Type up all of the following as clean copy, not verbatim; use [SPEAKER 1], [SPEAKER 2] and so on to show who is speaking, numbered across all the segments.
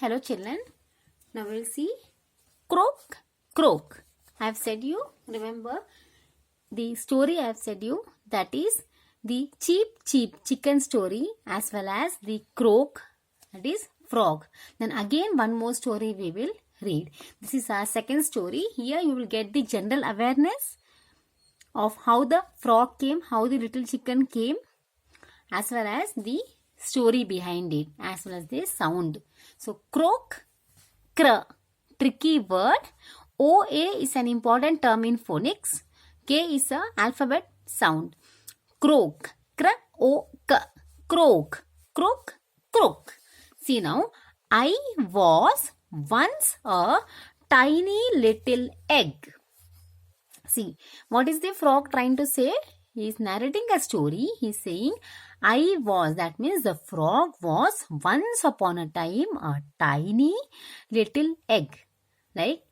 [SPEAKER 1] Hello children, now we'll see Croak Croak. I have said you, remember the story I have said you, that is the cheap chicken story as well as the croak, that is frog. Then again one more story we will read. This is our second story. Here you will get the general awareness of how the frog came, how the little chicken came, as well as the story behind it, as well as the sound. So croak, cr, tricky word. OA is an important term in phonics. K is a alphabet sound. Croak, cr, o, k, croak, croak, croak. See now, I was once a tiny little egg. See, what is the frog trying to say? He is narrating a story. He is saying, I was, that means the frog was once upon a time a tiny little egg. Like,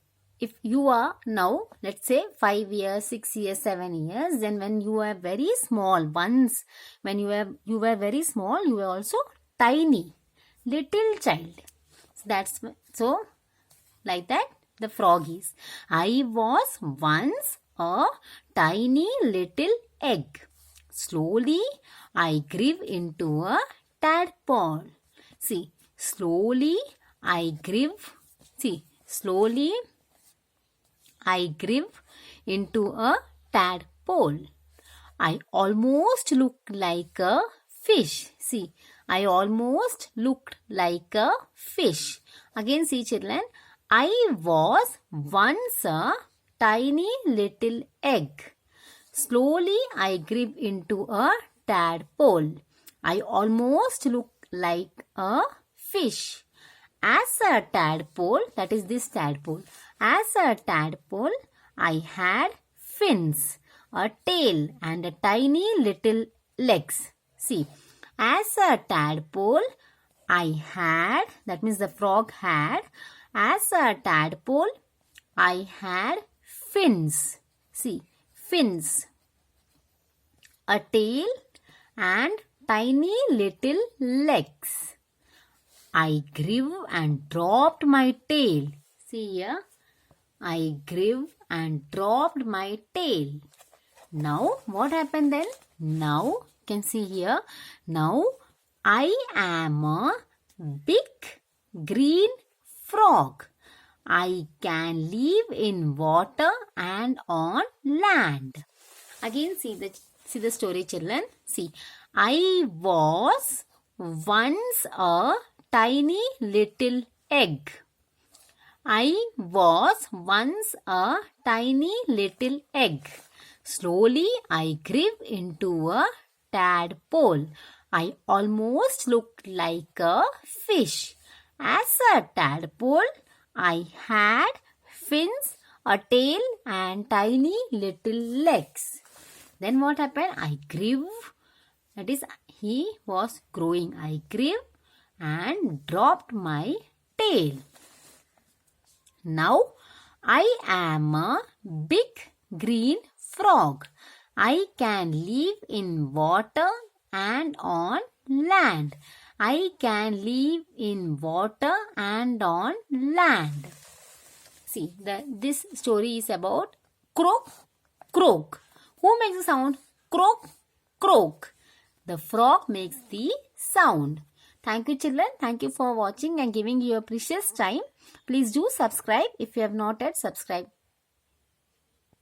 [SPEAKER 1] if you are now, let's say 5 years, 6 years, 7 years, then when you were very small, once when you were very small, you were also tiny, little child. So like that the frog is. I was once a tiny little egg. Slowly I grew into a tadpole. See, slowly I grew into a tadpole. I almost looked like a fish. See, I almost looked like a fish. Again, see children, I was once a tiny little egg. Slowly I grew into a tadpole. I almost looked like a fish. As a tadpole, that is this tadpole. As a tadpole, I had fins, a tail and a tiny little legs. See, as a tadpole, I had, that means the frog had, as a tadpole, I had fins. See, fins, a tail and tiny little legs. I grew and dropped my tail. See here, I grew and dropped my tail. Now, what happened then? Now, you can see here, now I am a big green frog. I can live in water and on land. Again, see the story, children. See, I was once a tiny little egg. I was once a tiny little egg. Slowly I grew into a tadpole. I almost looked like a fish. As a tadpole, I had fins, a tail and tiny little legs. Then what happened? I grew, that is he was growing. I grew and dropped my tail. Now I am a big green frog. I can live in water and on land. I can live in water and on land. See, this story is about croak, croak. Who makes the sound? Croak, croak. The frog makes the sound. Thank you children. Thank you for watching and giving your precious time. Please do subscribe if you have not yet subscribed.